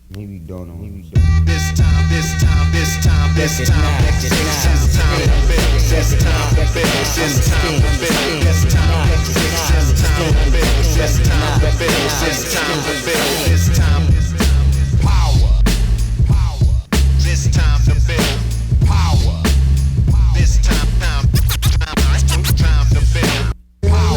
Maybe you don't know. This time, this time, this time, this time, this time to build, this time to build, this time to build, this time, this time to build, this time to build, this time to build, this time, power, this time to build, power, this time to build, power, this time to build, power.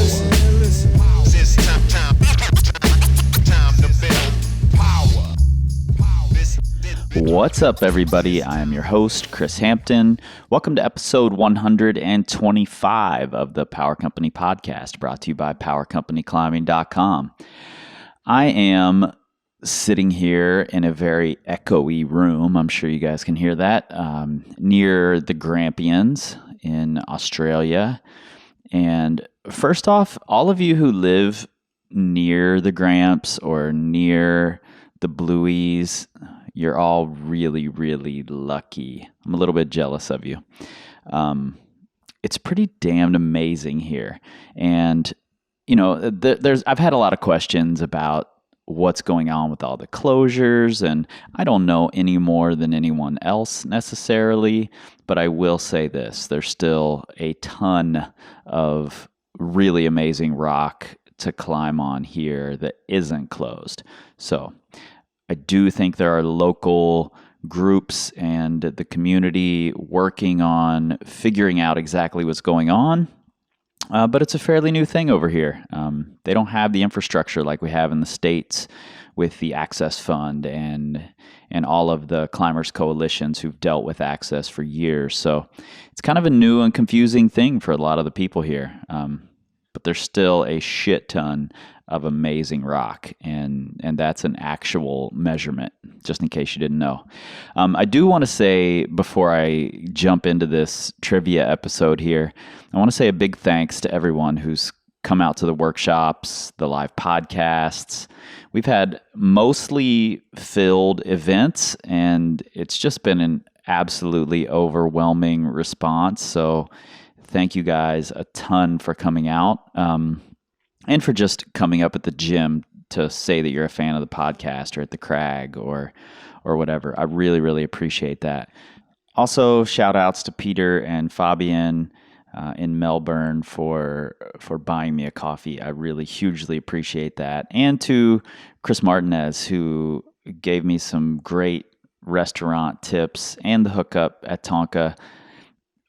What's up, everybody? I am your host, Chris Hampton. Welcome to episode 125 of the Power Company Podcast, brought to you by PowerCompanyClimbing.com. I am sitting here in a very echoey room. I'm sure you guys can hear that, near the Grampians in Australia. And first off, all of you who live near the Gramps or near the Blueies, you're all really, really lucky. I'm a little bit jealous of you. It's pretty damned amazing here. And, you know, I've had a lot of questions about what's going on with all the closures, and I don't know any more than anyone else necessarily, but I will say this. There's still a ton of really amazing rock to climb on here that isn't closed. So I do think there are local groups and the community working on figuring out exactly what's going on, but it's a fairly new thing over here. They don't have the infrastructure like we have in the States with the Access Fund and all of the climbers coalitions who've dealt with access for years. So it's kind of a new and confusing thing for a lot of the people here. But there's still a shit ton of amazing rock, and that's an actual measurement, just in case you didn't know. I do want to say, before I jump into this trivia episode here, I want to say a big thanks to everyone who's come out to the workshops, the live podcasts. We've had mostly filled events, and it's just been an absolutely overwhelming response. So thank you guys a ton for coming out, and for just coming up at the gym to say that you're a fan of the podcast or at the crag or whatever. I really, really appreciate that. Also, shout outs to Peter and Fabian in Melbourne for buying me a coffee. I really hugely appreciate that. And to Chris Martinez, who gave me some great restaurant tips and the hookup at Tonka.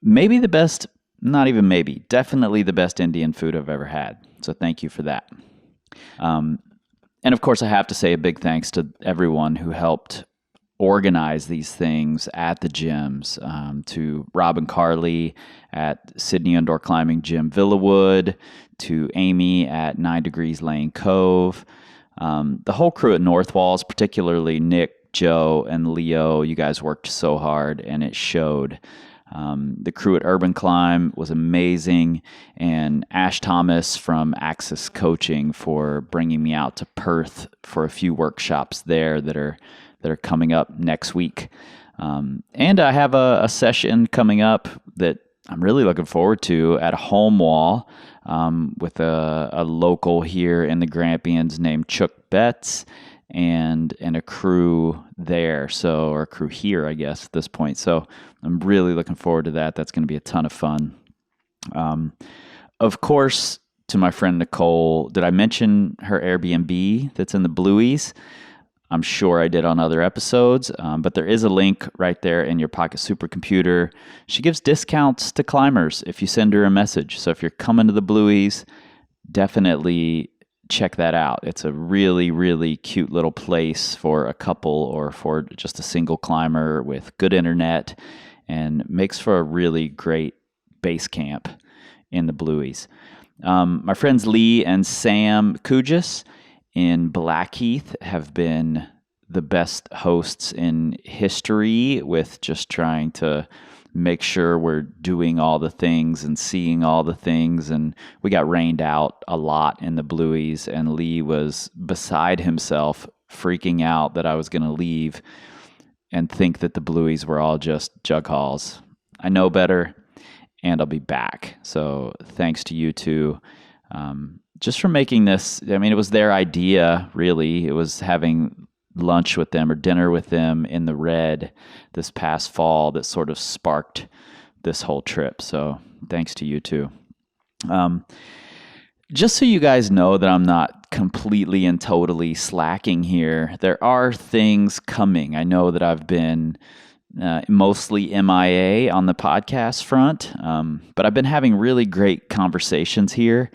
Maybe the best, not even maybe, definitely the best Indian food I've ever had. So thank you for that. And of course, I have to say a big thanks to everyone who helped organize these things at the gyms, to Rob and Carly at Sydney Indoor Climbing Gym Villawood, to Amy at 9 Degrees Lane Cove, the whole crew at North Walls, particularly Nick, Joe, and Leo. You guys worked so hard, and it showed. The crew at Urban Climb was amazing, and Ash Thomas from Axis Coaching for bringing me out to Perth for a few workshops there that are coming up next week. And I have a session coming up that I'm really looking forward to at Home Wall with a local here in the Grampians named Chuck Betts and a crew there, or a crew here, I guess, at this point. So I'm really looking forward to that. That's going to be a ton of fun. Of course, to my friend Nicole, did I mention her Airbnb that's in the Blueies? I'm sure I did on other episodes, but there is a link right there in your pocket supercomputer. She gives discounts to climbers if you send her a message. So if you're coming to the Blueies, definitely check that out. It's a really, really cute little place for a couple or for just a single climber with good internet, and makes for a really great base camp in the Blueies. My friends Lee and Sam Kujis in Blackheath have been the best hosts in history with just trying to make sure we're doing all the things and seeing all the things. And we got rained out a lot in the Blueies, and Lee was beside himself, freaking out that I was going to leave and think that the Blueies were all just jug halls. I know better, and I'll be back. So thanks to you two, just for making this. I mean, it was their idea, really. It was having lunch with them or dinner with them in the Red this past fall that sort of sparked this whole trip. So thanks to you too. Just so you guys know that I'm not completely and totally slacking here, there are things coming. I know that I've been mostly MIA on the podcast front, but I've been having really great conversations here.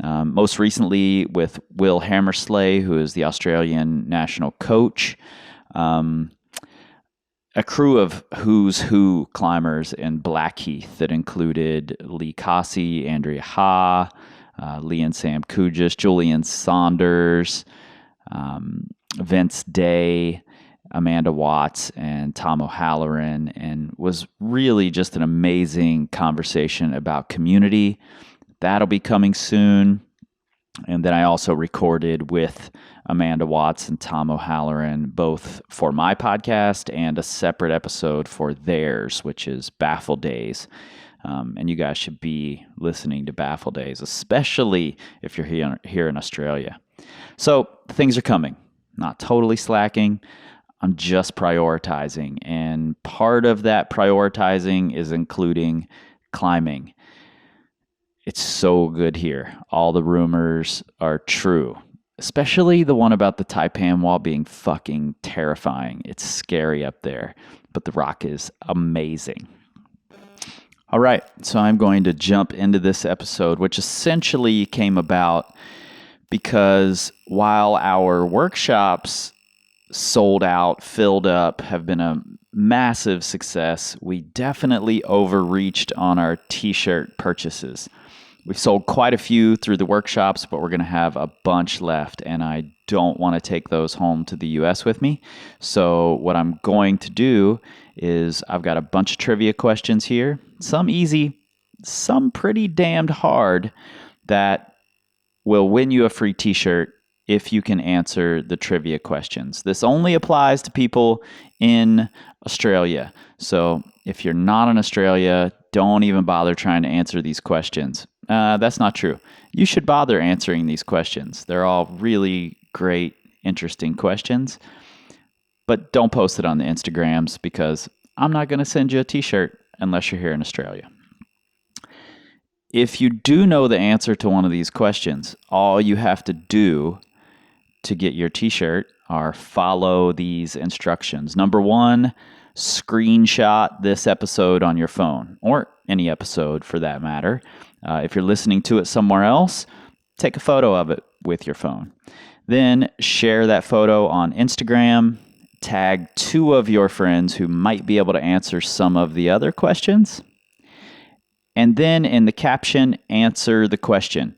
Most recently with Will Hammersley, who is the Australian national coach, a crew of who's who climbers in Blackheath that included Lee Cossey, Andrea Ha, Lee and Sam Kujis, Julian Saunders, Vince Day, Amanda Watts, and Tom O'Halloran, and was really just an amazing conversation about community. That'll be coming soon. And then I also recorded with Amanda Watts and Tom O'Halloran, both for my podcast and a separate episode for theirs, which is Baffle Days. And you guys should be listening to Baffle Days, especially if you're here in Australia. So things are coming. Not totally slacking. I'm just prioritizing. And part of that prioritizing is including climbing. It's so good here. All the rumors are true, especially the one about the Taipan Wall being fucking terrifying. It's scary up there, but the rock is amazing. All right, so I'm going to jump into this episode, which essentially came about because while our workshops sold out, filled up, have been a massive success, we definitely overreached on our t-shirt purchases. We've sold quite a few through the workshops, but we're going to have a bunch left, and I don't want to take those home to the U.S. with me. So what I'm going to do is I've got a bunch of trivia questions here, some easy, some pretty damned hard, that will win you a free t-shirt if you can answer the trivia questions. This only applies to people in Australia. So if you're not in Australia, don't even bother trying to answer these questions. That's not true. You should bother answering these questions. They're all really great, interesting questions. But don't post it on the Instagrams because I'm not going to send you a t-shirt unless you're here in Australia. If you do know the answer to one of these questions, all you have to do to get your t-shirt are follow these instructions. Number one, screenshot this episode on your phone, or any episode for that matter. If you're listening to it somewhere else, take a photo of it with your phone. Then share that photo on Instagram, tag 2 of your friends who might be able to answer some of the other questions. And then in the caption, answer the question.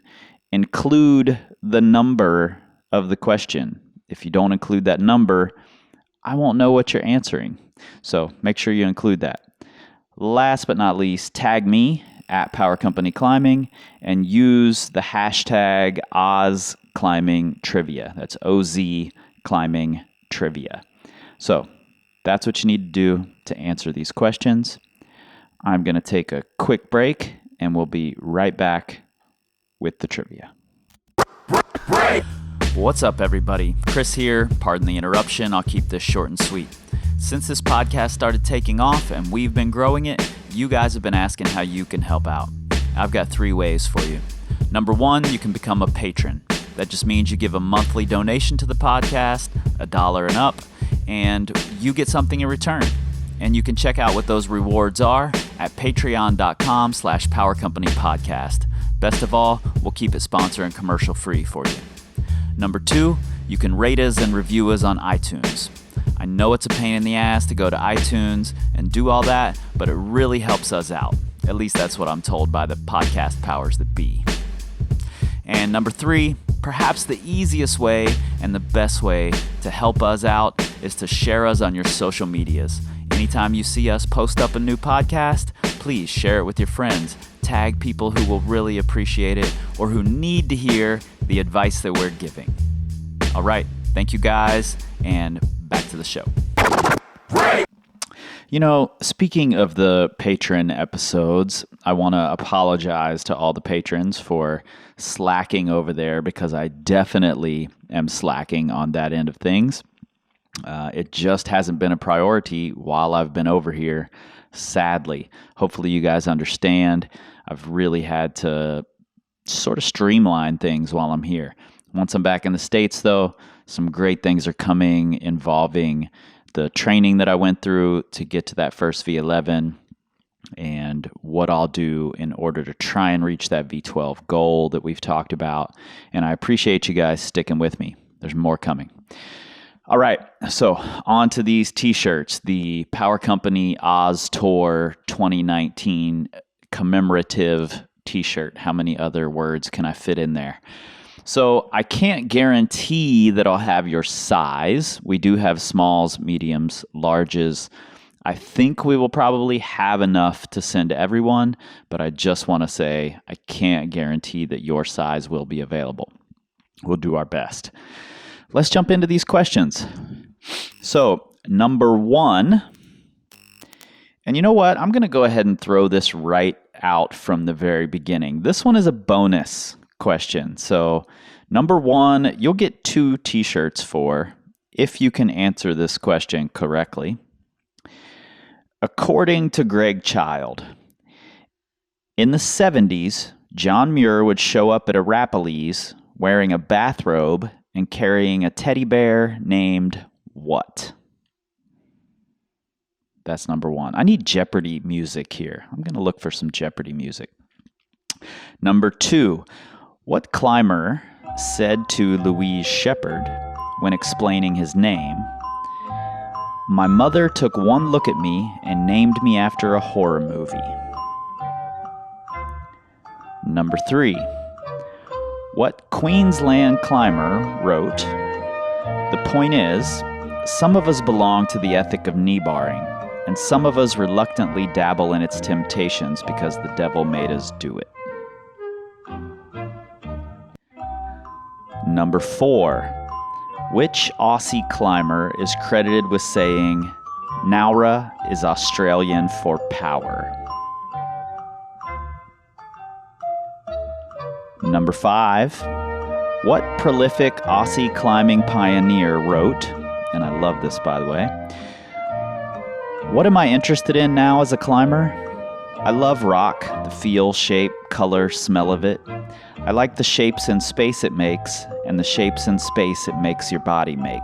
Include the number of the question. If you don't include that number, I won't know what you're answering. So make sure you include that. Last but not least, tag me at Power Company Climbing and use the hashtag OzClimbingTrivia. That's OZ Climbing Trivia. So that's what you need to do to answer these questions. I'm going to take a quick break and we'll be right back with the trivia. What's up, everybody? Chris here. Pardon the interruption. I'll keep this short and sweet. Since this podcast started taking off and we've been growing it, you guys have been asking how you can help out. I've got 3 ways for you. Number 1, you can become a patron. That just means you give a monthly donation to the podcast, $1 and up, and you get something in return. And you can check out what those rewards are at patreon.com/powercompanypodcast. Best of all, we'll keep it sponsor and commercial free for you. Number 2, you can rate us and review us on iTunes. I know it's a pain in the ass to go to iTunes and do all that, but it really helps us out. At least that's what I'm told by the podcast powers that be. And number 3, perhaps the easiest way and the best way to help us out is to share us on your social medias. Anytime you see us post up a new podcast, please share it with your friends. Tag people who will really appreciate it or who need to hear the advice that we're giving. All right, thank you guys, and back to the show. You know, speaking of the patron episodes, I want to apologize to all the patrons for slacking over there because I definitely am slacking on that end of things. It just hasn't been a priority while I've been over here, sadly. Hopefully you guys understand. I've really had to sort of streamline things while I'm here. Once I'm back in the States, though, some great things are coming involving the training that I went through to get to that first V11 and what I'll do in order to try and reach that V12 goal that we've talked about. And I appreciate you guys sticking with me. There's more coming. All right, so on to these t-shirts, the Power Company Oz Tour 2019 commemorative t-shirt. How many other words can I fit in there? So I can't guarantee that I'll have your size. We do have smalls, mediums, larges. I think we will probably have enough to send to everyone, but I just want to say I can't guarantee that your size will be available. We'll do our best. Let's jump into these questions. So, number one, and you know what? I'm going to go ahead and throw this right out from the very beginning. This one is a bonus question. So, number one, you'll get 2 t-shirts for if you can answer this question correctly. According to Greg Child, in the 70s, John Muir would show up at a Rappelese wearing a bathrobe and carrying a teddy bear named what? That's number one. I need Jeopardy music here. I'm going to look for some Jeopardy music. Number 2, what climber said to Louise Shepard when explaining his name, "My mother took one look at me and named me after a horror movie"? Number 3, what Queensland climber wrote, "The point is, some of us belong to the ethic of knee barring, and some of us reluctantly dabble in its temptations because the devil made us do it"? Number 4, which Aussie climber is credited with saying, "Nowra is Australian for power"? Number 5, what prolific Aussie climbing pioneer wrote, and I love this by the way, "What am I interested in now as a climber? I love rock, the feel, shape, color, smell of it. I like the shapes in space it makes, and the shapes in space it makes your body make."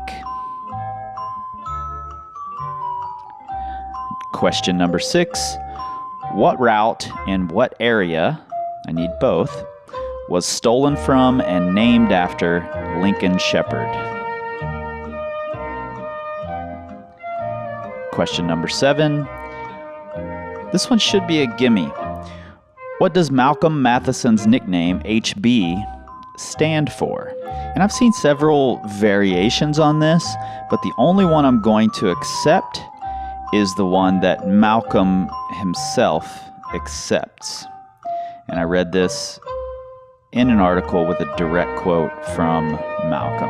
Question number 6, what route in what area, I need both, was stolen from and named after Lincoln Shepard? Question number 7. This one should be a gimme. What does Malcolm Matheson's nickname, HB, stand for? And I've seen several variations on this, but the only one I'm going to accept is the one that Malcolm himself accepts. And I read this in an article with a direct quote from Malcolm.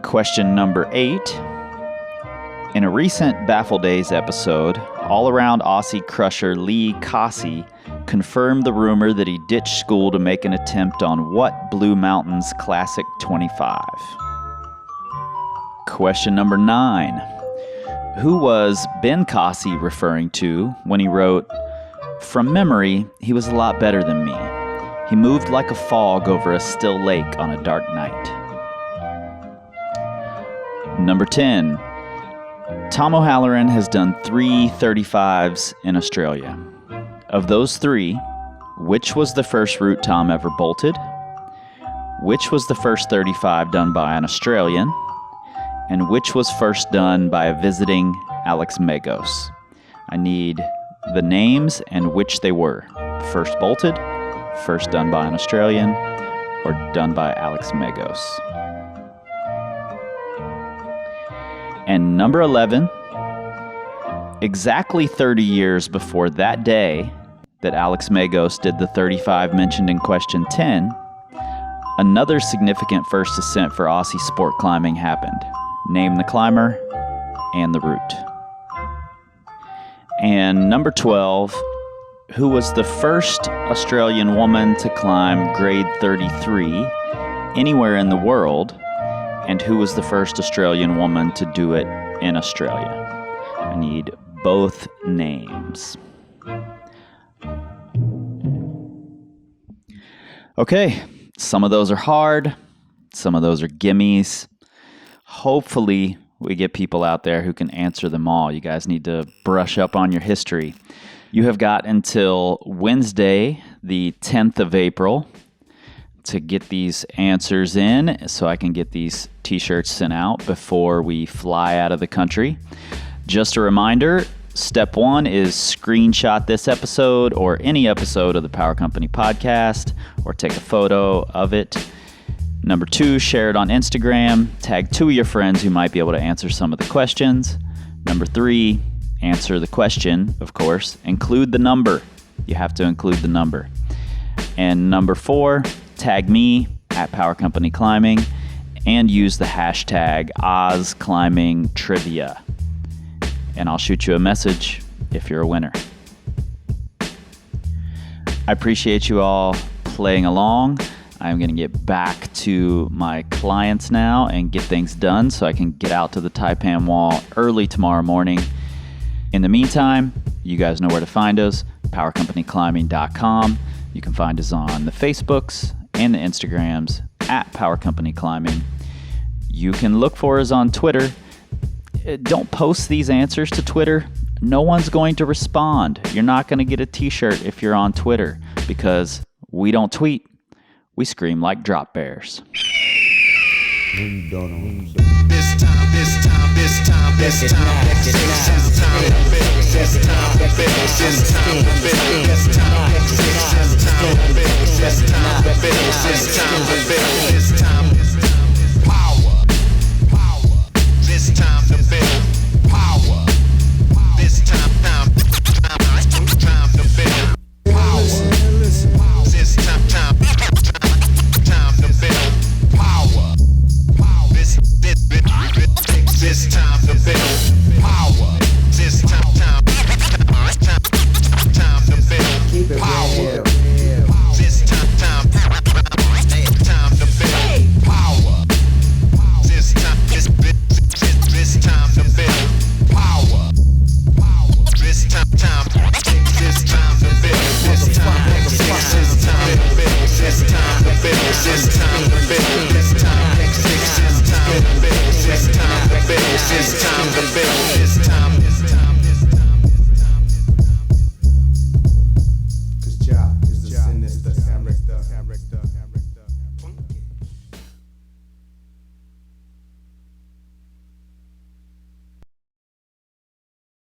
Question number 8. In a recent Baffle Days episode, all-around Aussie crusher Lee Cossey confirmed the rumor that he ditched school to make an attempt on what Blue Mountains Classic 25? Question number 9. Who was Ben Cossey referring to when he wrote, "From memory, he was a lot better than me. He moved like a fog over a still lake on a dark night"? Number 10. Tom O'Halloran has done 3 35s in Australia. Of those 3, which was the first route Tom ever bolted? Which was the first 35 done by an Australian? And which was first done by a visiting Alex Megos? I need the names and which they were. First bolted, first done by an Australian, or done by Alex Megos. And number 11, exactly 30 years before that day that Alex Megos did the 35 mentioned in question 10, another significant first ascent for Aussie sport climbing happened. Name the climber and the route. And number 12, who was the first Australian woman to climb grade 33 anywhere in the world, And who was the first Australian woman to do it in Australia? I need both names. Okay, some of those are hard. Some of those are gimmes. Hopefully, we get people out there who can answer them all. You guys need to brush up on your history. You have got until Wednesday, the 10th of April, to get these answers in so I can get these t-shirts sent out before we fly out of the country. Just a reminder, step 1 is screenshot this episode or any episode of the Power Company podcast or take a photo of it. Number 2, share it on Instagram. Tag 2 of your friends who might be able to answer some of the questions. Number 3, answer the question, of course. Include the number. You have to include the number. And number 4, tag me at Power Company Climbing and use the hashtag OzClimbingTrivia. And I'll shoot you a message if you're a winner. I appreciate you all playing along. I'm going to get back to my clients now and get things done so I can get out to the Taipan Wall early tomorrow morning. In the meantime, you guys know where to find us, powercompanyclimbing.com. You can find us on the Facebooks and the Instagrams at Power Company Climbing. You can look for us on Twitter. Don't post these answers to Twitter. No one's going to respond. You're not going to get a t-shirt if you're on Twitter because we don't tweet. We scream like drop bears. This time, it's time to